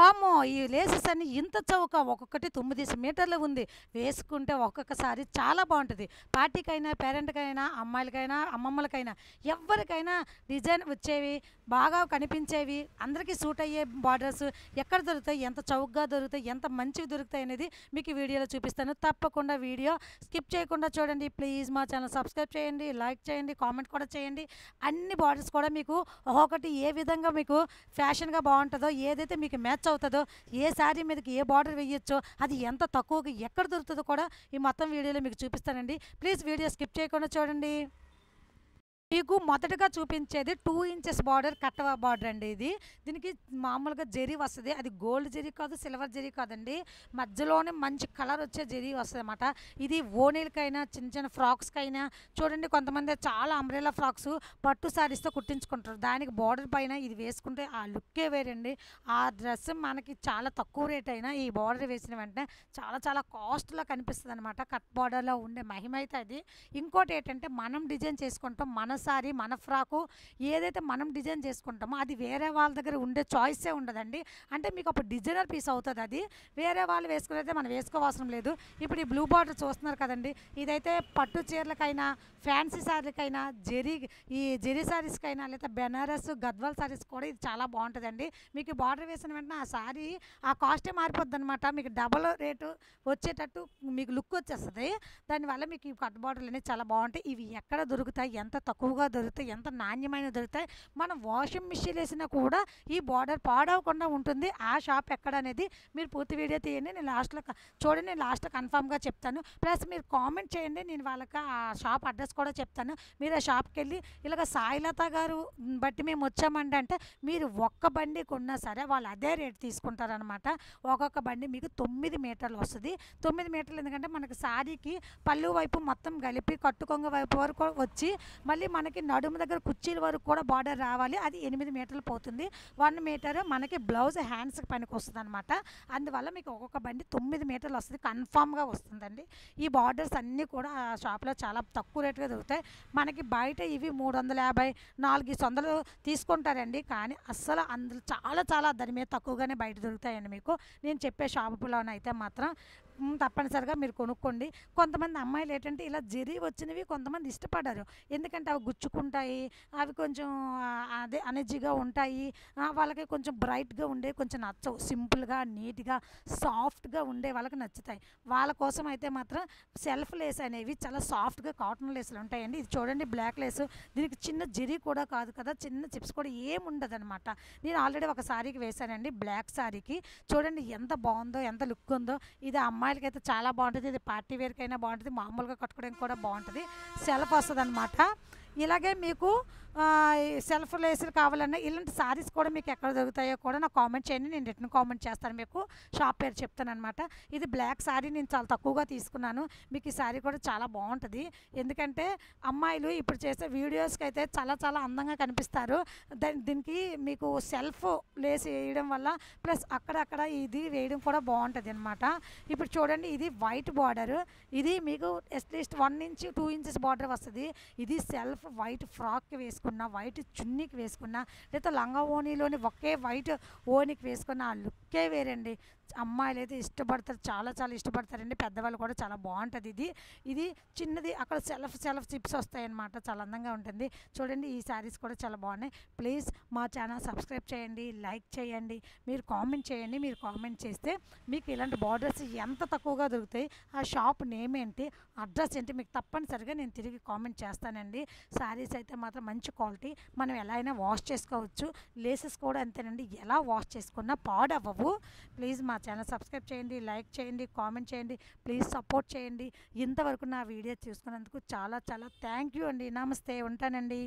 వామ్మో! ఈ లేసెస్ అన్నీ ఇంత చౌక ఒక్కొక్కటి 9 మీటర్లు ఉంది. వేసుకుంటే ఒక్కొక్కసారి చాలా బావుంటది. పార్టీకైనా, పేరెంట్‌కైనా, అమ్మాయిలకైనా, అమ్మమ్మలకైనా ఎవ్వరికైనా డిజైన్ వచ్చేవి, బాగా కనిపించేవి, అందరికీ సూట్ అయ్యే బార్డర్స్ ఎక్కడ దొరుకుతాయి, ఎంత చౌకగా దొరుకుతాయి, ఎంత మంచివి దొరుకుతాయి అనేది మీకు ఈ వీడియోలో చూపిస్తాను. తప్పకుండా వీడియో స్కిప్ చేయకుండా చూడండి. ప్లీజ్ మా ఛానల్ సబ్స్క్రైబ్ చేయండి, లైక్ చేయండి, కామెంట్ కూడా చేయండి. అన్ని బార్డర్స్ కూడా మీకు ఒక్కొక్కటి ఏ విధంగా మీకు ఫ్యాషన్‌గా బావుంటదో, ఏదైతే మీకు మ్యాచ్ అవుతదో, ఏ శారీ మీదకి ఏ బార్డర్ వేయొచ్చో, అది ఎంత తక్కువకి ఎక్కడ దొరుకుతదో కూడా ఈ మొత్తం వీడియోలో మీకు చూపిస్తానండి. ప్లీజ్ వీడియో స్కిప్ చేయకుండా చూడండి. మీకు మొదటగా చూపించేది 2 ఇంచెస్ బార్డర్ కట్వ బార్డర్ అండి ఇది. దీనికి మామూలుగా జరీ వస్తది. అది గోల్డ్ జరీ కాదు, సిల్వర్ జరీ కాదండి. మధ్యలోనే మంచి కలర్ వచ్చే జరీ వస్తదనమాట. ఇది ఓణీలకైనా, చిన్న చిన్న ఫ్రాక్స్‌కైనా చూడండి కొంతమంది చాలా అంబ్రెల్లా ఫ్రాక్స్ పట్టు శారీస్‌తో కుట్టించుకుంటారు. దానికి బార్డర్ పైన ఇది వేసుకుంటే ఆ లుక్కే వేరండి. ఆ డ్రెస్ మనకి చాలా తక్కువ రేట్ అయినా ఈ బార్డర్ వేసిన వెంటనే చాలా చాలా కాస్ట్‌లా కనిపిస్తదనమాట. కట్ బార్డర్‌లో ఉండే మహిమైతే అది. ఇంకోటేంటంటే మనం డిజైన్ చేసుకుంటాం. మన సారీ, మన ఫ్రాకు ఏదైతే మనం డిజైన్ చేసుకుంటామో అది వేరే వాళ్ళ దగ్గర ఉండే చాయిసే ఉండదండి. అంటే మీకు అప్పుడు డిజైనర్ పీస్ అవుతది అది. వేరే వాళ్ళు వేసుకునేదే మనం వేసుకోవాల్సిన లేదు. ఇప్పుడు ఈ బ్లూ బార్డర్ చూస్తున్నారు కదండీ! ఇదైతే పట్టు చీరలకైనా, ఫ్యాన్సీ శారీలకైనా, ఈ జెరీ శారీస్‌కైనా లేదా బెనారస్, గద్వాల్ శారీస్ కూడా ఇది చాలా బావుంటదండి. మీకు ఈ బార్డర్ వేసిన వెంటనే ఆ శారీ ఆ కాస్టే మారిపోద్దనమాట. మీకు డబల్ రేటు వచ్చేటట్టు మీకు లుక్ వచ్చేస్తది. దానివల్ల మీకు ఈ కట్ బార్డర్లు అనేవి చాలా బావుంటాయి. ఇవి ఎక్కడ దొరుకుతాయి, ఎంత తక్కువగా దొరుకుతాయి, ఎంత నాణ్యమైనవి దొరుకుతాయి. మనం వాషింగ్ మిషన్ వేసినా కూడా ఈ బార్డర్ పాడవకుండా ఉంటుంది. ఆ షాప్ ఎక్కడ అనేది మీరు పూర్తి వీడియో తీయండి. నేను లాస్ట్‌లో చూడండి, నేను లాస్ట్‌లో కన్ఫర్మ్‌గా చెప్తాను. ప్లస్ మీరు కామెంట్ చేయండి. నేను వాళ్ళకి ఆ షాప్ అడ్రస్ కూడా చెప్తాను. మీరు ఆ షాప్‌కెళ్ళి ఇలాగ సాయిలత గారు బట్టి మేము వచ్చామండి అంటే మీరు ఒక్క బండి కొన్నా సరే వాళ్ళు అదే రేట్ తీసుకుంటారనమాట. ఒక్కొక్క బండి మీకు 9 మీటర్లు వస్తది. 9 మీటర్లు ఎందుకంటే మనకి సారీకి పళ్ళు వైపు మొత్తం కలిపి కట్టుకొంగ వైపు వరకు వచ్చి మళ్ళీ మనకి నడుము దగ్గర కుర్చీల వరకు కూడా బార్డర్ రావాలి. అది 8 మీటర్లు పోతుంది. 1 మీటర్ మనకి బ్లౌజ్ హ్యాండ్స్‌కి పనికొస్తదనమాట. అందువల్ల మీకు ఒక్కొక్క బండి 9 మీటర్లు వస్తది. కన్ఫామ్‌గా వస్తుందండి. ఈ బార్డర్స్ అన్నీ కూడా ఆ షాప్‌లో చాలా తక్కువ రేట్‌గా దొరుకుతాయి. మనకి బయట ఇవి 350, 400 తీసుకుంటారండి. కానీ అస్సలు అందులో చాలా చాలా దాని మీద తక్కువగానే బయట దొరుకుతాయండి మీకు. నేను చెప్పే షాపులోనైతే మాత్రం తప్పనిసరిగా మీరు కొనుక్కోండి. కొంతమంది అమ్మాయిలు ఏంటంటే ఇలా జరీ వచ్చినవి కొంతమంది ఇష్టపడరు. ఎందుకంటే అవి గుచ్చుకుంటాయి. అవి కొంచెం అదే అనీజీగా ఉంటాయి. వాళ్ళకి కొంచెం బ్రైట్‌గా ఉండే కొంచెం నచ్చవు. సింపుల్‌గా, నీట్‌గా, సాఫ్ట్‌గా ఉండే వాళ్ళకి నచ్చుతాయి. వాళ్ళ కోసం అయితే మాత్రం సెల్ఫ్ లేస్ అనేవి చాలా సాఫ్ట్‌గా కాటన్ లేస్‌లు ఉంటాయండి. ఇది చూడండి బ్లాక్ లేస్. దీనికి చిన్న జరీ కూడా కాదు కదా! చిన్న చిప్స్ కూడా ఏముండదనమాట. నేను ఆల్రెడీ ఒక సారీకి వేశానండి. బ్లాక్ సారీకి. చూడండి ఎంత బావుందో, ఎంత లుక్ ఉందో. ఇది అమ్మాయిలకైతే చాలా బావుంటది. ఇది పార్టీ వేర్‌కైనా బావుంటది. మామూలుగా కట్టుకోవడానికి కూడా బావుంటది. సెల్ఫ్ వస్తదనమాట. ఇలాగే మీకు ఈ సెల్ఫ్ లేసులు కావాలన్నా ఇలాంటి సారీస్ కూడా మీకు ఎక్కడ దొరుకుతాయో కూడా నాకు కామెంట్ చేయండి. నేను రిటర్న్ కామెంట్ చేస్తాను మీకు. షాప్ పేరు చెప్తాననమాట. ఇది బ్లాక్ సారీ నేను చాలా తక్కువగా తీసుకున్నాను. మీకు ఈ సారీ కూడా చాలా బావుంటది. ఎందుకంటే అమ్మాయిలు ఇప్పుడు చేసే వీడియోస్‌కి అయితే చాలా చాలా అందంగా కనిపిస్తారు. దీనికి మీకు సెల్ఫ్ లేస్ వేయడం వల్ల ప్లస్ అక్కడక్కడ ఇది వేయడం కూడా బావుంటదనమాట. ఇప్పుడు చూడండి ఇది వైట్ బార్డర్. ఇది మీకు అట్‌లీస్ట్ 1 ఇంచ్, 2 ఇంచెస్ బార్డర్ వస్తది. ఇది సెల్ఫ్ వైట్ ఫ్రాక్‌కి వేసుకున్న, వైట్ చున్నీకి వేసుకున్న, లేదా లంగా ఓణీలోని ఒకే వైట్ ఓణీకి వేసుకున్న ఆ లుక్కే వేరండి. అమ్మాయిలైతే ఇష్టపడతారు. చాలా చాలా ఇష్టపడతారండి. పెద్దవాళ్ళు కూడా చాలా బావుంటది ఇది. ఇది చిన్నది అక్కడ సెల్ఫ్ చిప్స్ వస్తాయన్నమాట. చాలా అందంగా ఉంటుంది. చూడండి ఈ శారీస్ కూడా చాలా బాగున్నాయి. ప్లీజ్ మా ఛానల్ సబ్స్క్రైబ్ చేయండి, లైక్ చేయండి, మీరు కామెంట్ చేయండి. మీరు కామెంట్ చేస్తే మీకు ఇలాంటి బార్డర్స్ ఎంత తక్కువగా దొరుకుతాయి, ఆ షాప్ నేమ్ ఏంటి, అడ్రస్ ఏంటి మీకు తప్పనిసరిగా నేను తిరిగి కామెంట్ చేస్తానండి. శారీస్ అయితే మాత్రం మంచి క్వాలిటీ. మనం ఎలా అయినా వాష్ చేసుకోవచ్చు. లేసెస్ కూడా అంతేనండి. ఎలా వాష్ చేసుకున్నా పాడవ్వవు. ప్లీజ్ మా ఛానల్ సబ్స్క్రైబ్ చేయండి, లైక్ చేయండి, కామెంట్ చేయండి. ప్లీజ్ సపోర్ట్ చేయండి. ఇంతవరకు నా వీడియో చూసుకున్నందుకు చాలా చాలా థ్యాంక్ యూ అండి. నమస్తే, ఉంటానండి.